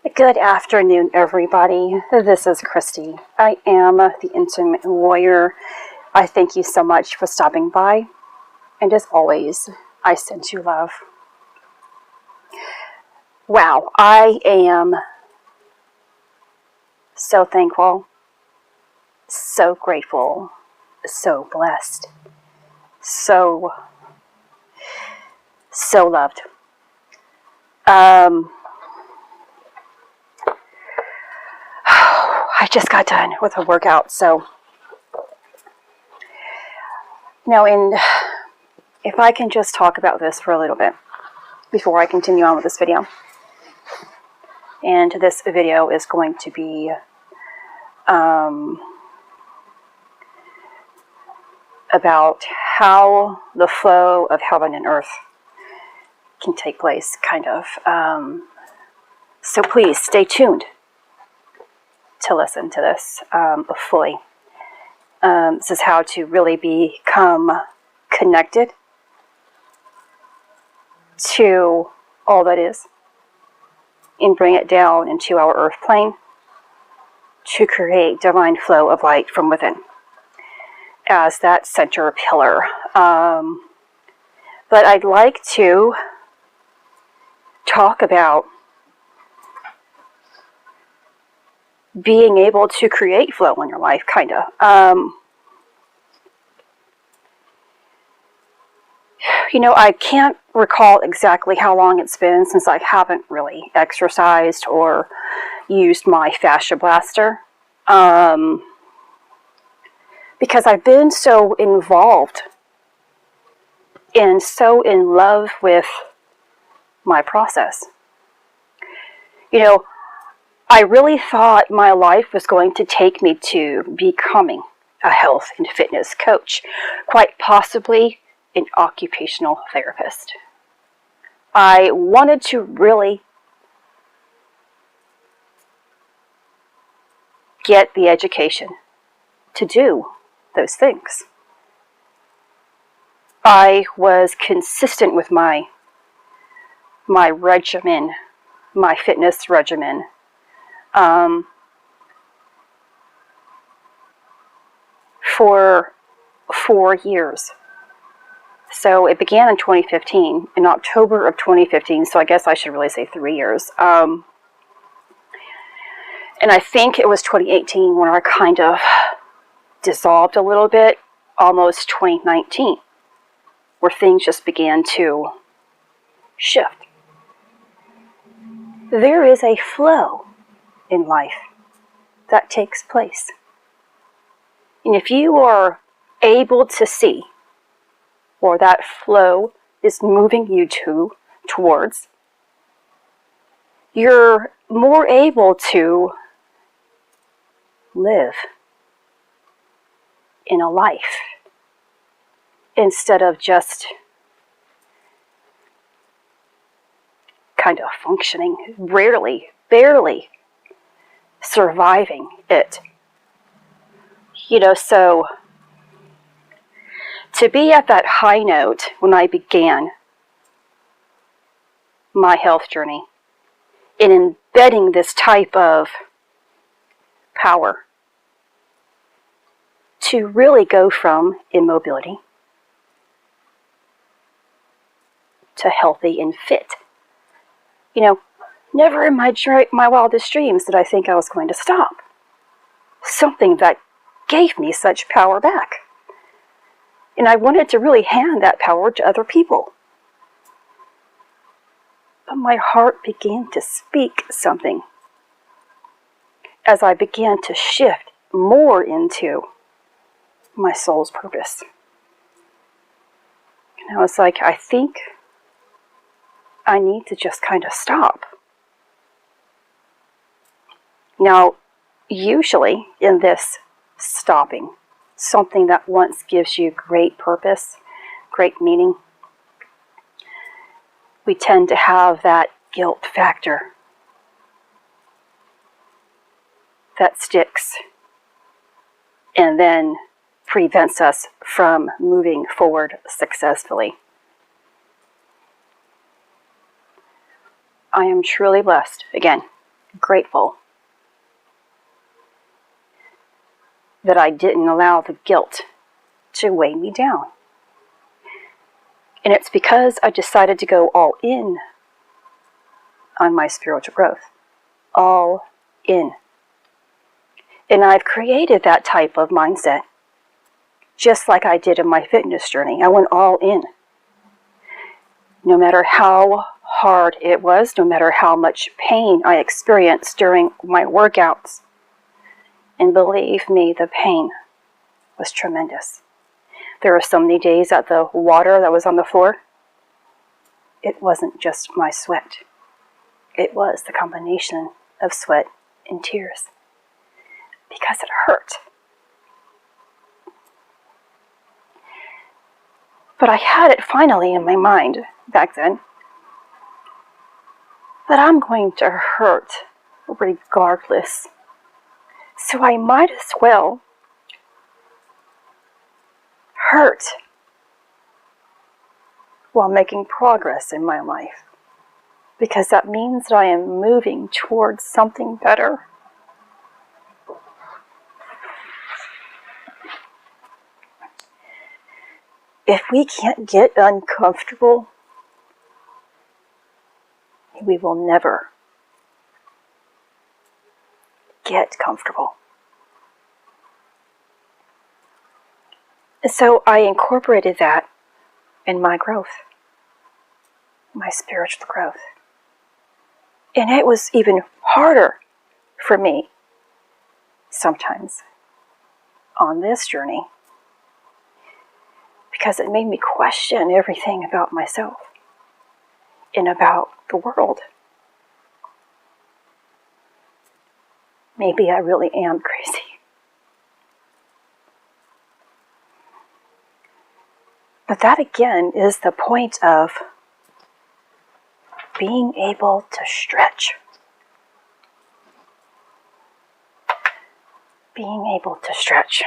Good afternoon, everybody. This is Christy. I am the Intimate Warrior. I thank you so much for stopping by. And as always, I send you love. Wow, I am so thankful, so grateful, so blessed, so loved. I just got done with a workout, so now if I can just talk about this for a little bit before I continue on with this video. And this video is going to be about how the flow of heaven and earth can take place, kind of. So please stay tuned to listen to this fully. This is how to really become connected to all that is and bring it down into our earth plane to create divine flow of light from within as that center pillar. But I'd like to talk about being able to create flow in your life, kind of. I can't recall exactly how long it's been since I haven't really exercised or used my fascia blaster. Because I've been so involved and so in love with my process. I really thought my life was going to take me to becoming a health and fitness coach, quite possibly an occupational therapist. I wanted to really get the education to do those things. I was consistent with my regimen, my fitness regimen, for 4 years. So it began in 2015, in October of 2015, so I guess I should really say 3 years. And I think it was 2018 when I kind of dissolved a little bit, almost 2019, where things just began to shift. There is a flow in life that takes place. And if you are able to see or that flow is moving you towards, you're more able to live in a life instead of just kind of functioning, barely surviving it. So to be at that high note when I began my health journey in embedding this type of power to really go from immobility to healthy and fit. Never in my wildest dreams did I think I was going to stop. Something that gave me such power back. And I wanted to really hand that power to other people. But my heart began to speak something as I began to shift more into my soul's purpose. And I was like, I think I need to just kind of stop. Now, usually in this stopping, something that once gives you great purpose, great meaning, we tend to have that guilt factor that sticks and then prevents us from moving forward successfully. I am truly blessed, again, grateful that I didn't allow the guilt to weigh me down. And it's because I decided to go all in on my spiritual growth. All in. And I've created that type of mindset just like I did in my fitness journey. I went all in. No matter how hard it was, no matter how much pain I experienced during my workouts. And believe me, the pain was tremendous. There were so many days that the water that was on the floor, it wasn't just my sweat. It was the combination of sweat and tears. Because it hurt. But I had it finally in my mind back then that I'm going to hurt regardless. So I might as well hurt while making progress in my life. Because that means that I am moving towards something better. If we can't get uncomfortable, we will never get comfortable. And so I incorporated that in my growth, my spiritual growth. And it was even harder for me sometimes on this journey because it made me question everything about myself and about the world. Maybe I really am crazy. But that again is the point of being able to stretch. Being able to stretch.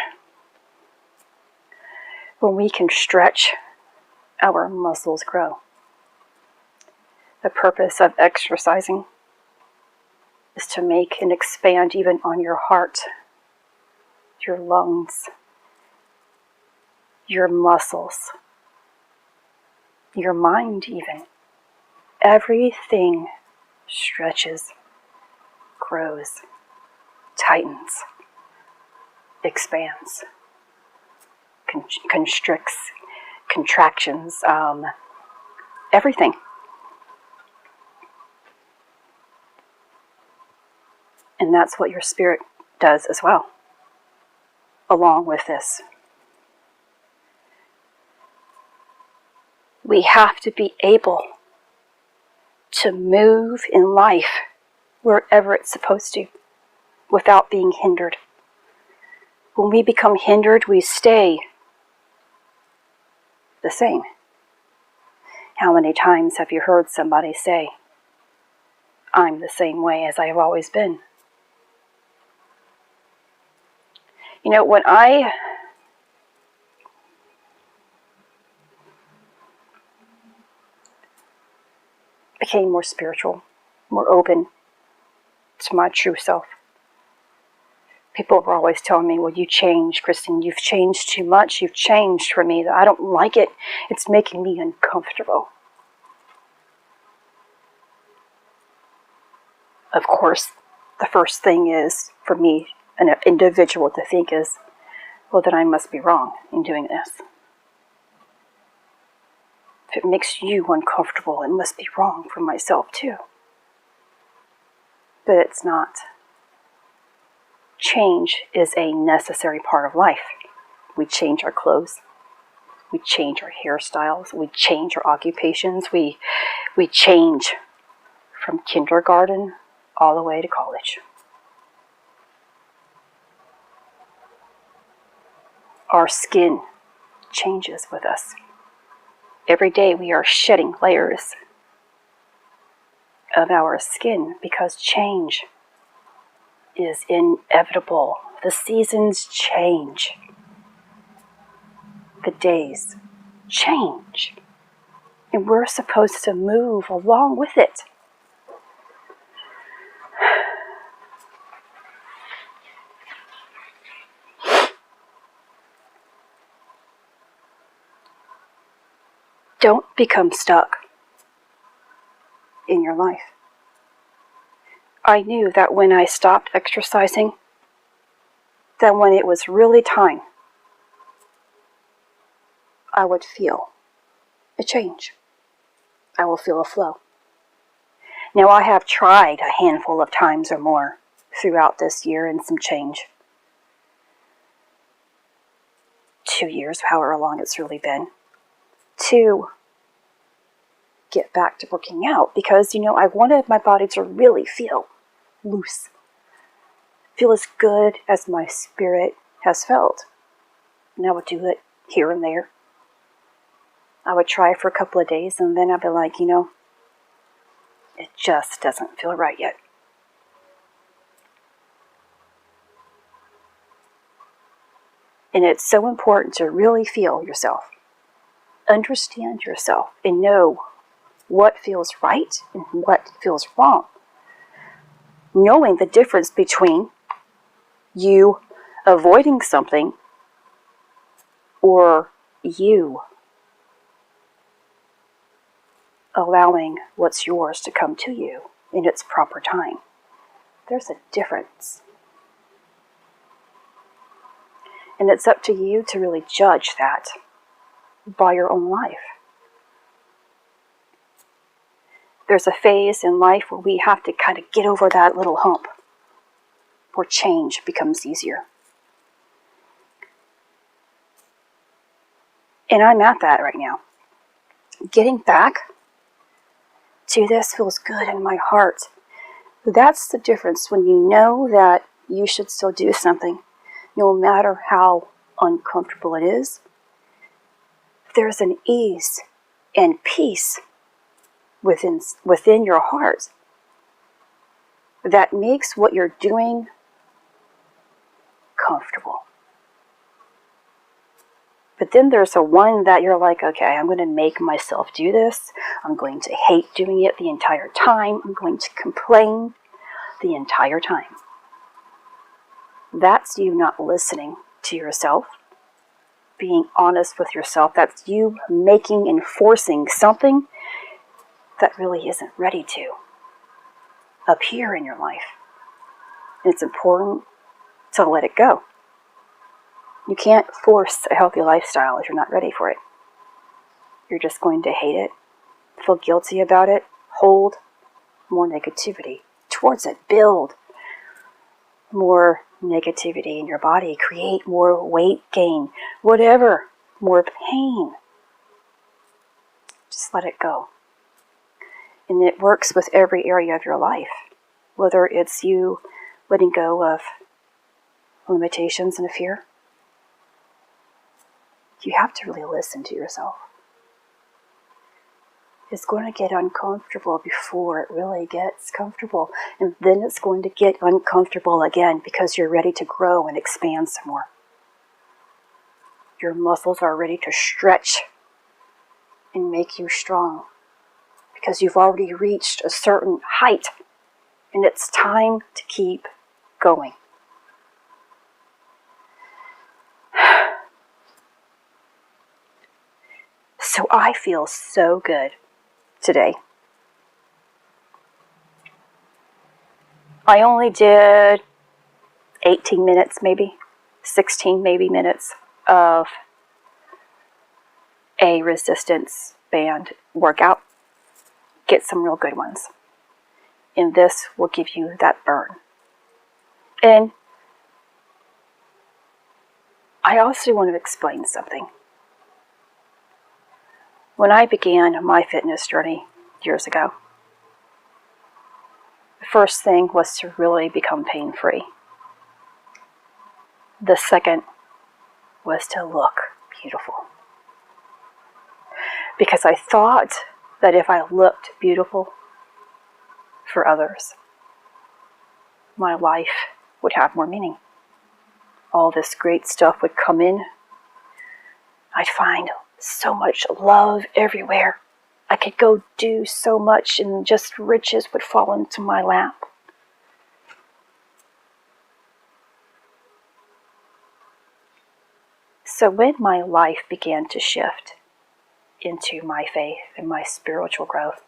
When we can stretch, our muscles grow. The purpose of exercising is to make and expand even on your heart, your lungs, your muscles, your mind even. Everything stretches, grows, tightens, expands, constricts, contractions, everything. And that's what your spirit does as well, along with this. We have to be able to move in life wherever it's supposed to, without being hindered. When we become hindered, we stay the same. How many times have you heard somebody say, "I'm the same way as I have always been"? You know, when I became more spiritual, more open to my true self, people were always telling me, "Well, you changed, Kristen. You've changed too much. You've changed for me. I don't like it. It's making me uncomfortable." Of course, the first thing is, for me, an individual to think is, well, then I must be wrong in doing this. If it makes you uncomfortable, it must be wrong for myself too. But it's not. Change is a necessary part of life. We change our clothes. We change our hairstyles. We change our occupations. We change from kindergarten all the way to college. Our skin changes with us. Every day we are shedding layers of our skin because change is inevitable. The seasons change. The days change. And we're supposed to move along with it. Don't become stuck in your life. I knew that when I stopped exercising, that when it was really time, I would feel a change. I will feel a flow. Now, I have tried a handful of times or more throughout this year and some change. 2 years, however long it's really been, to get back to working out because, I wanted my body to really feel loose. Feel as good as my spirit has felt. And I would do it here and there. I would try for a couple of days and then I'd be like, it just doesn't feel right yet. And it's so important to really feel yourself, understand yourself, and know what feels right and what feels wrong. Knowing the difference between you avoiding something or you allowing what's yours to come to you in its proper time. There's a difference. And it's up to you to really judge that by your own life. There's a phase in life where we have to kind of get over that little hump, where change becomes easier. And I'm at that right now. Getting back to this feels good in my heart. That's the difference when you know that you should still do something, no matter how uncomfortable it is. There's an ease and peace within your heart that makes what you're doing comfortable. But then there's a one that you're like, okay, I'm going to make myself do this. I'm going to hate doing it the entire time. I'm going to complain the entire time. That's you not listening to yourself, being honest with yourself. That's you making and forcing something that really isn't ready to appear in your life. And it's important to let it go. You can't force a healthy lifestyle if you're not ready for it. You're just going to hate it, feel guilty about it, hold more negativity towards it, build more negativity in your body, create more weight gain, whatever, more pain. Just let it go. And it works with every area of your life, whether it's you letting go of limitations and a fear. You have to really listen to yourself. It's going to get uncomfortable before it really gets comfortable. And then it's going to get uncomfortable again because you're ready to grow and expand some more. Your muscles are ready to stretch and make you strong because you've already reached a certain height and it's time to keep going. So I feel so good today. I only did 18 minutes maybe, 16 maybe minutes of a resistance band workout. Get some real good ones. And this will give you that burn. And I also want to explain something. When I began my fitness journey years ago, the first thing was to really become pain-free. The second was to look beautiful. Because I thought that if I looked beautiful for others, my life would have more meaning. All this great stuff would come in. I'd find so much love everywhere. I could go do so much and just riches would fall into my lap. So when my life began to shift into my faith and my spiritual growth.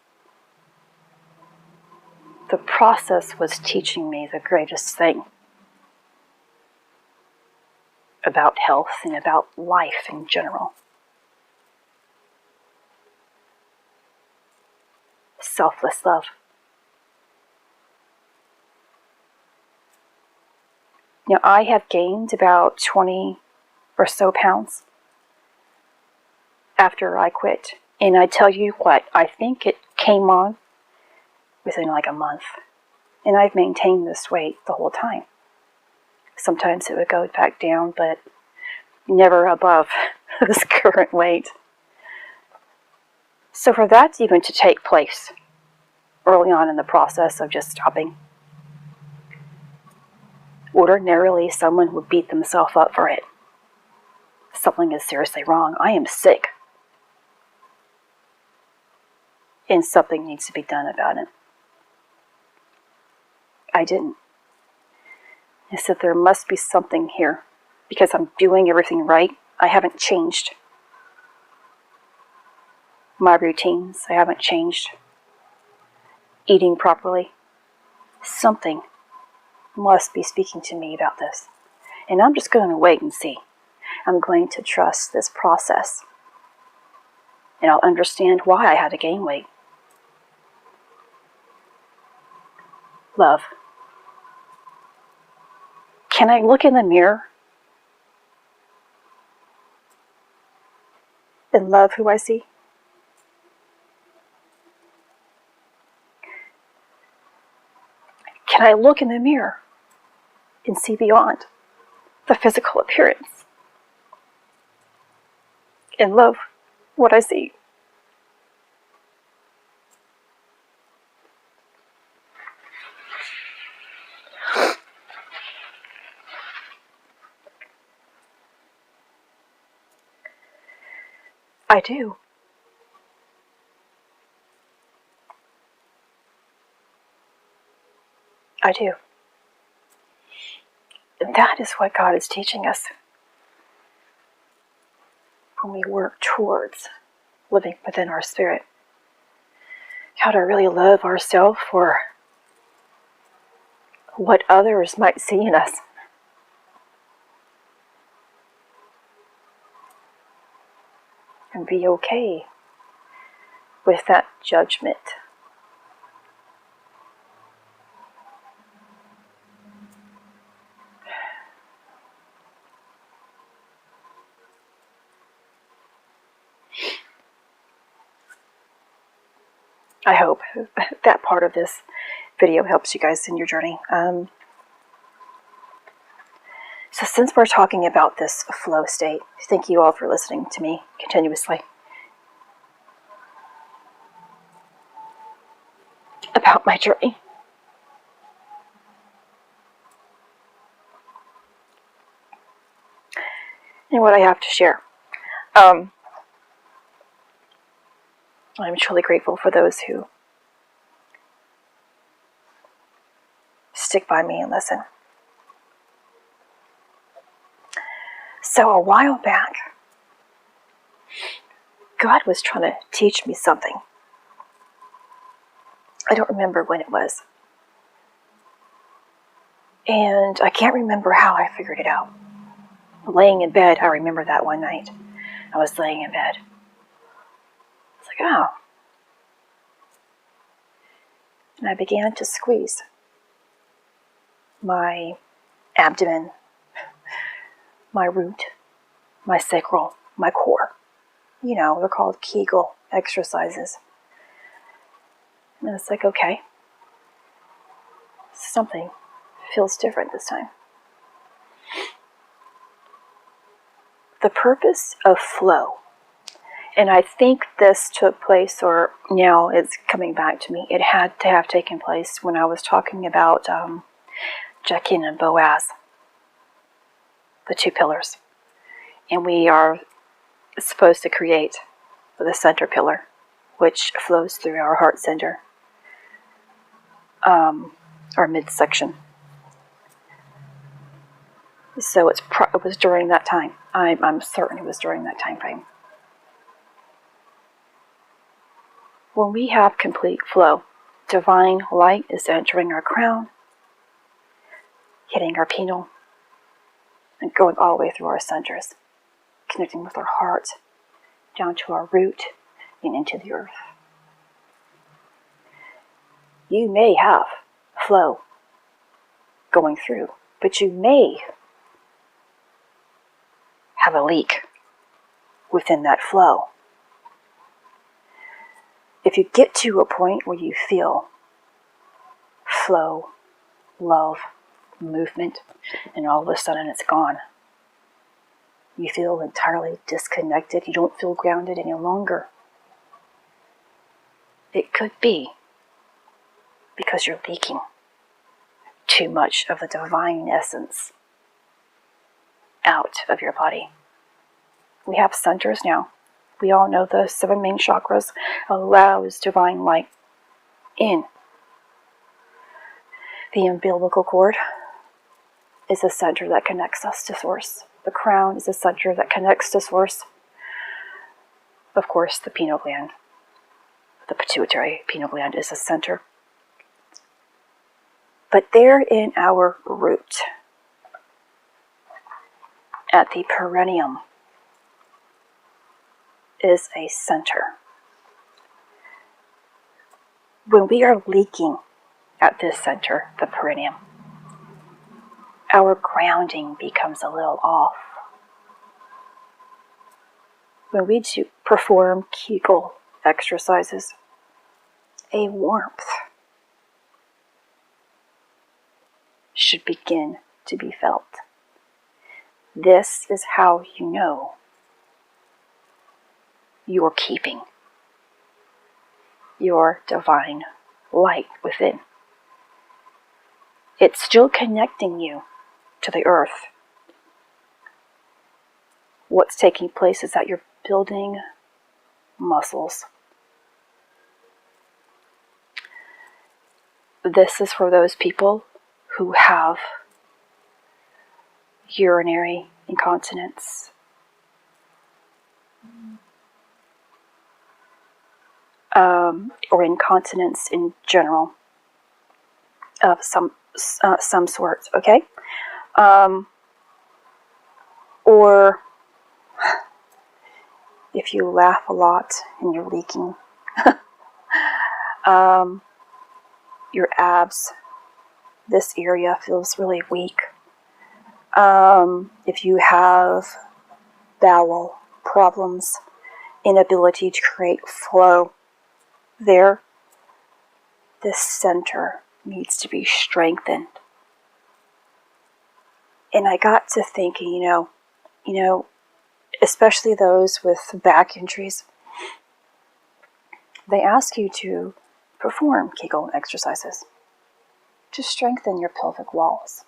The process was teaching me the greatest thing about health and about life in general. Selfless love. Now, I have gained about 20 or so pounds after I quit. And I tell you what, I think it came on within like a month. And I've maintained this weight the whole time. Sometimes it would go back down, but never above this current weight. So for that even to take place early on in the process of just stopping, ordinarily someone would beat themselves up for it. Something is seriously wrong. I am sick. And something needs to be done about it. I didn't. I said there must be something here because I'm doing everything right. I haven't changed my routines. I haven't changed eating properly. Something must be speaking to me about this. And I'm just going to wait and see. I'm going to trust this process. And I'll understand why I had to gain weight. Love. Can I look in the mirror and love who I see? Can I look in the mirror and see beyond the physical appearance and love what I see? I do. I do. And that is what God is teaching us when we work towards living within our spirit. How to really love ourselves for what others might see in us. And be okay with that judgment. I hope that part of this video helps you guys in your journey. So since we're talking about this flow state, thank you all for listening to me continuously about my journey. And what I have to share. I'm truly grateful for those who stick by me and listen. So a while back, God was trying to teach me something. I don't remember when it was. And I can't remember how I figured it out. Laying in bed, I remember that one night. I was laying in bed. It's like, oh. And I began to squeeze my abdomen, my root, my sacral, my core. You know, they're called Kegel exercises. And it's like, okay, something feels different this time. The purpose of flow, and I think this took place, or now it's coming back to me, it had to have taken place when I was talking about Jachin and Boaz, the two pillars. And we are supposed to create the center pillar, which flows through our heart center, our midsection. So it was during that time. I'm certain it was during that time frame. When we have complete flow, divine light is entering our crown, hitting our pineal, and going all the way through our centers, connecting with our heart, down to our root, and into the earth. You may have flow going through, but you may have a leak within that flow. If you get to a point where you feel flow, love, movement, and all of a sudden it's gone, you feel entirely disconnected, you don't feel grounded any longer, it could be because you're leaking too much of the divine essence out of your body. We have centers now. We all know the 7 main chakras allows divine light in. The umbilical cord is a center that connects us to source. The crown is a center that connects to source. Of course, the pineal gland, the pituitary pineal gland, is a center. But there in our root, at the perineum, is a center. When we are leaking at this center, the perineum, our grounding becomes a little off. When we perform Kegel exercises, a warmth should begin to be felt. This is how you know you're keeping your divine light within. It's still connecting you to the earth. What's taking place is that you're building muscles. This is for those people who have urinary incontinence, or incontinence in general of some sort, okay? Or if you laugh a lot and you're leaking, your abs, this area feels really weak. If you have bowel problems, inability to create flow there, this center needs to be strengthened. And I got to thinking, you know, especially those with back injuries, they ask you to perform Kegel exercises to strengthen your pelvic walls.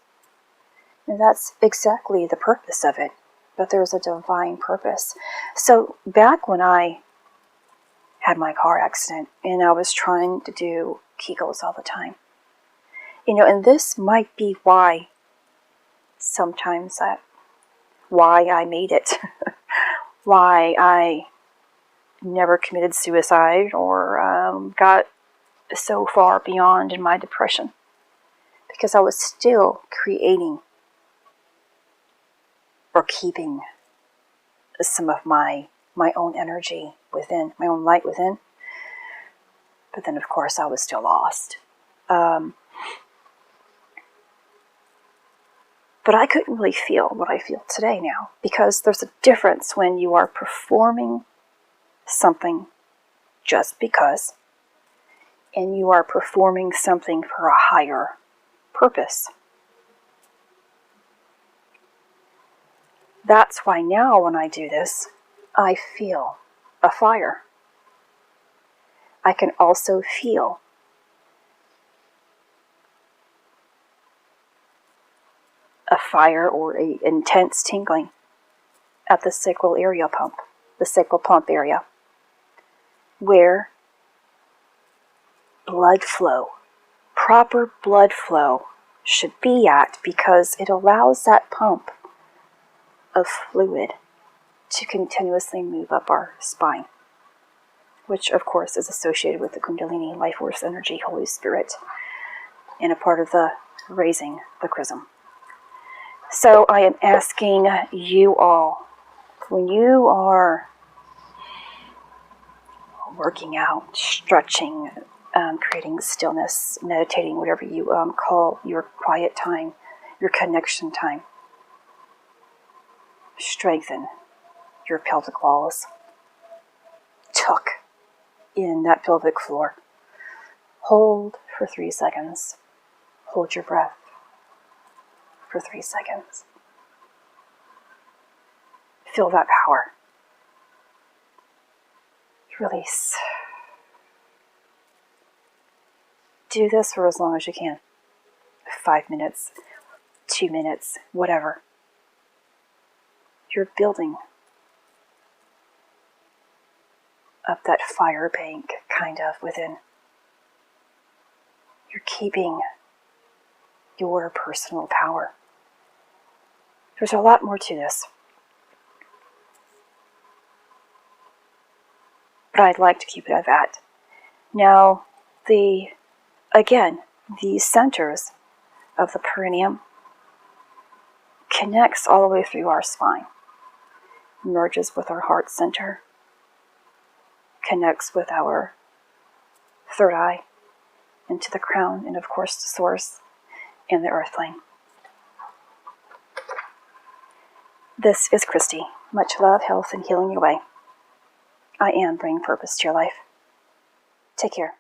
And that's exactly the purpose of it, but there's a divine purpose. So back when I had my car accident and I was trying to do Kegels all the time, and this might be why sometimes why I made it, why I never committed suicide or got so far beyond in my depression, because I was still creating or keeping some of my own energy within, my own light within. But then, of course, I was still lost. But I couldn't really feel what I feel today now, because there's a difference when you are performing something just because, and you are performing something for a higher purpose. That's why now when I do this, I feel a fire. I can also feel a fire or an intense tingling at the sacral area pump, the sacral pump area, where blood flow, proper blood flow should be at, because it allows that pump of fluid to continuously move up our spine. which of course is associated with the Kundalini, life force energy, Holy Spirit, and a part of the raising the chrism. So I am asking you all, when you are working out, stretching, creating stillness, meditating, whatever you call your quiet time, your connection time, strengthen your pelvic walls. Tuck in that pelvic floor. Hold for 3 seconds. Hold your breath for 3 seconds. Feel that power. Release. Do this for as long as you can. 5 minutes, 2 minutes, whatever. You're building up that fire bank, kind of, within. You're keeping your personal power. There's a lot more to this. But I'd like to keep it at that. Now, the centers of the perineum connects all the way through our spine. Merges with our heart center. Connects with our third eye. Into the crown, and of course the source and the earth plane. This is Christy. Much love, health, and healing your way. I am bringing purpose to your life. Take care.